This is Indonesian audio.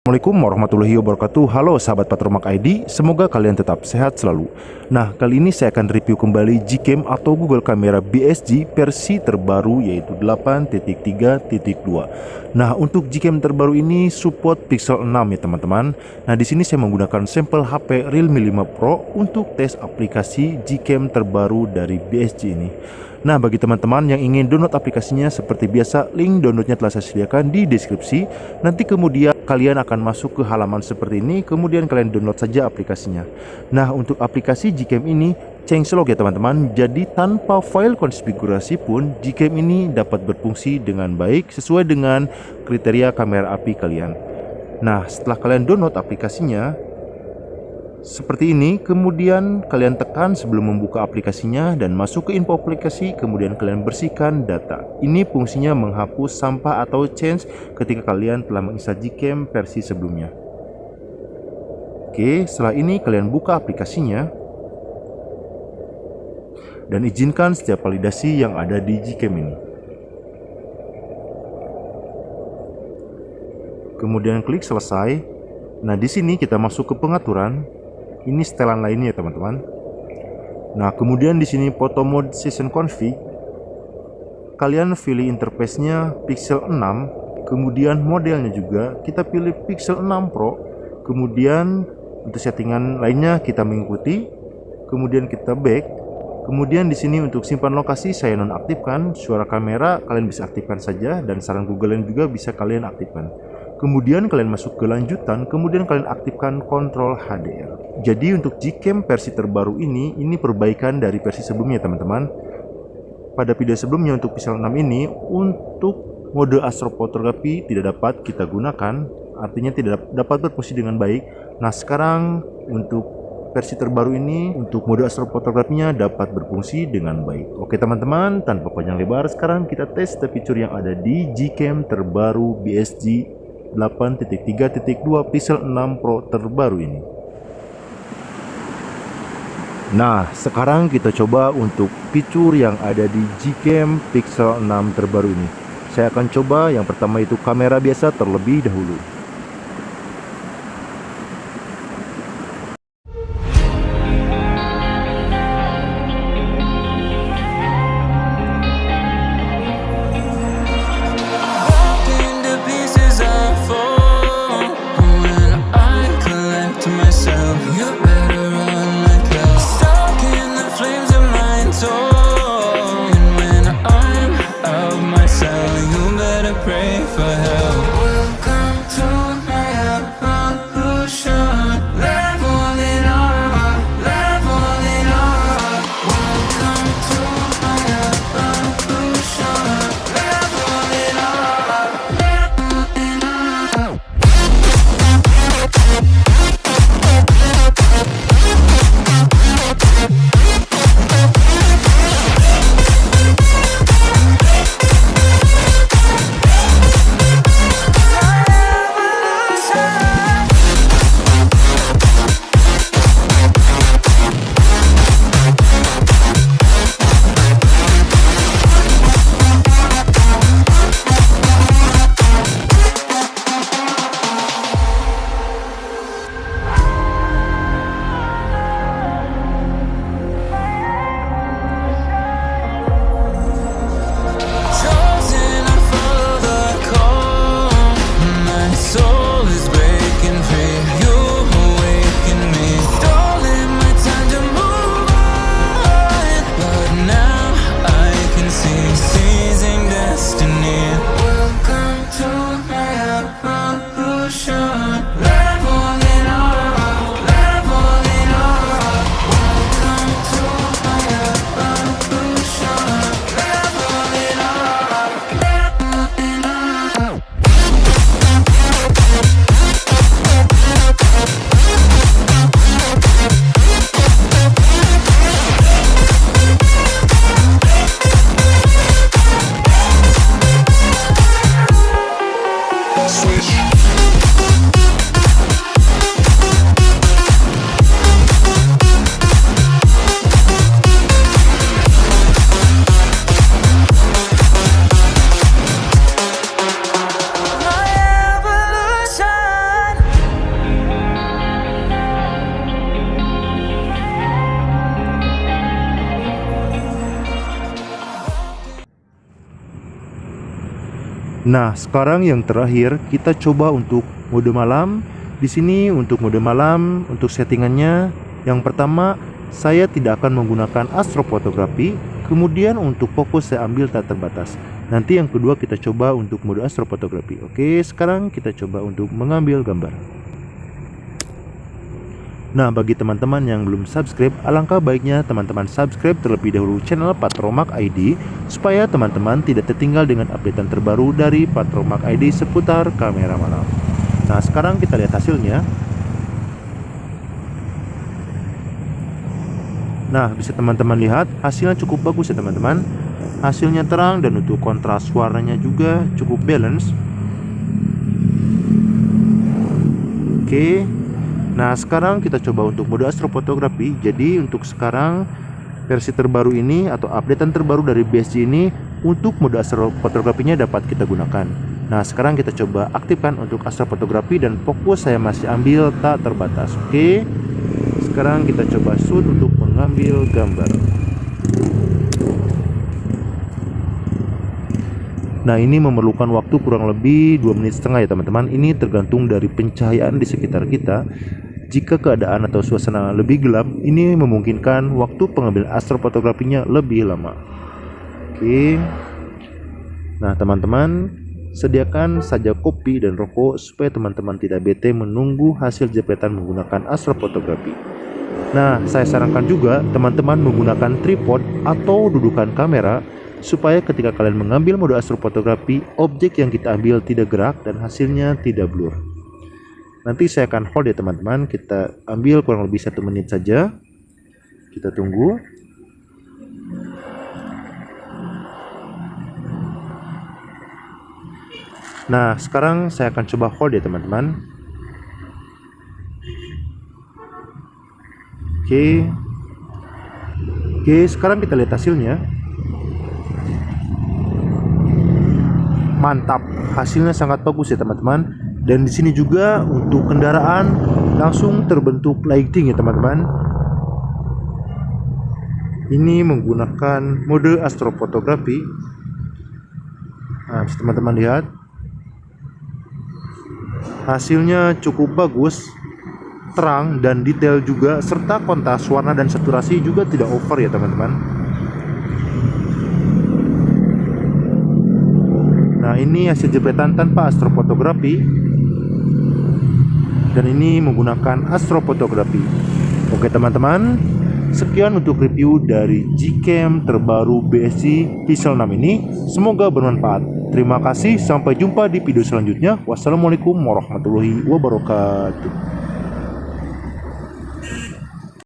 Assalamualaikum warahmatullahi wabarakatuh. Halo sahabat Patromak ID, semoga kalian tetap sehat selalu. Nah, kali ini saya akan review kembali Gcam atau Google Camera BSG versi terbaru, yaitu 8.3.2. Nah, untuk Gcam terbaru ini support Pixel 6 ya teman-teman. Nah, di sini saya menggunakan sampel HP Realme 5 Pro untuk tes aplikasi Gcam terbaru dari BSG ini. Nah, bagi teman-teman yang ingin download aplikasinya, seperti biasa link downloadnya telah saya sediakan di deskripsi. Nanti kemudian kalian akan masuk ke halaman seperti ini, kemudian kalian download saja aplikasinya. Nah, untuk aplikasi Gcam ini changelog ya teman-teman. Jadi tanpa file konfigurasi pun Gcam ini dapat berfungsi dengan baik sesuai dengan kriteria kamera API kalian. Nah, setelah kalian download aplikasinya seperti ini, kemudian kalian tekan sebelum membuka aplikasinya dan masuk ke info aplikasi, kemudian kalian bersihkan data. Ini fungsinya menghapus sampah atau change ketika kalian telah menginstal Gcam versi sebelumnya. Oke, setelah ini kalian buka aplikasinya dan izinkan setiap validasi yang ada di Gcam ini. Kemudian klik selesai. Nah, di sini kita masuk ke pengaturan. Ini setelan lainnya ya teman-teman. Nah, kemudian di sini photo mode session config. Kalian pilih interface-nya Pixel 6, kemudian modelnya juga kita pilih Pixel 6 Pro. Kemudian untuk settingan lainnya kita mengikuti. Kemudian kita back. Kemudian di sini untuk simpan lokasi saya nonaktifkan. Suara kamera kalian bisa aktifkan saja, dan saran Google yang juga bisa kalian aktifkan. Kemudian kalian masuk ke lanjutan, kemudian kalian aktifkan kontrol HDR. Jadi untuk Gcam versi terbaru ini perbaikan dari versi sebelumnya teman-teman. Pada video sebelumnya untuk Pixel 6 ini, untuk mode astrofotografi tidak dapat kita gunakan, artinya tidak dapat berfungsi dengan baik. Nah, sekarang untuk versi terbaru ini, untuk mode astrofotografinya dapat berfungsi dengan baik. Oke teman-teman, tanpa panjang lebar, sekarang kita tes fitur yang ada di Gcam terbaru BSG 8.3.2 Pixel 6 Pro terbaru ini. Nah, sekarang kita coba untuk fitur yang ada di Gcam Pixel 6 terbaru ini. Saya akan coba yang pertama itu kamera biasa terlebih dahulu. Pray for help. Welcome to Nah, sekarang yang terakhir kita coba untuk mode malam. Di sini untuk mode malam, untuk settingannya, yang pertama saya tidak akan menggunakan astrofotografi. Kemudian untuk fokus saya ambil tak terbatas. Nanti yang kedua kita coba untuk mode astrofotografi. Oke, sekarang kita coba untuk mengambil gambar. Nah, bagi teman-teman yang belum subscribe, alangkah baiknya teman-teman subscribe terlebih dahulu channel Patromak ID supaya teman-teman tidak tertinggal dengan updatean terbaru dari Patromak ID seputar kamera malam. Nah, sekarang kita lihat hasilnya. Nah, bisa teman-teman lihat hasilnya cukup bagus ya teman-teman. Hasilnya terang dan untuk kontras warnanya juga cukup balance. Oke. Nah, sekarang kita coba untuk mode astrofotografi. Jadi untuk sekarang versi terbaru ini atau updatean terbaru dari BSG ini, untuk mode astrofotografinya dapat kita gunakan. Nah, sekarang kita coba aktifkan untuk astrofotografi dan fokus saya masih ambil tak terbatas. Oke. Sekarang kita coba shoot untuk mengambil gambar. Nah, ini memerlukan waktu kurang lebih 2,5 menit ya teman-teman. Ini tergantung dari pencahayaan di sekitar kita. Jika keadaan atau suasana lebih gelap, ini memungkinkan waktu pengambilan astrofotografinya lebih lama. Oke. Nah, teman-teman, sediakan saja kopi dan rokok supaya teman-teman tidak bete menunggu hasil jepretan menggunakan astrofotografi. Nah, saya sarankan juga teman-teman menggunakan tripod atau dudukan kamera supaya ketika kalian mengambil mode astrofotografi, objek yang kita ambil tidak gerak dan hasilnya tidak blur. Nanti saya akan hold ya teman-teman. Kita ambil kurang lebih 1 menit saja. Kita tunggu. Nah, sekarang saya akan coba hold ya teman-teman. Oke, sekarang kita lihat hasilnya. Mantap, hasilnya sangat bagus ya teman-teman. Dan di sini juga untuk kendaraan langsung terbentuk lighting ya teman-teman. Ini menggunakan mode astrofotografi. Nah, bisa teman-teman lihat. Hasilnya cukup bagus, terang dan detail juga, serta kontras warna dan saturasi juga tidak over ya teman-teman. Nah, ini hasil jepretan tanpa astrofotografi. Dan ini menggunakan astrofotografi. Oke teman-teman, sekian untuk review dari Gcam terbaru BSG Pixel 6 ini. Semoga bermanfaat. Terima kasih, sampai jumpa di video selanjutnya. Wassalamualaikum warahmatullahi wabarakatuh.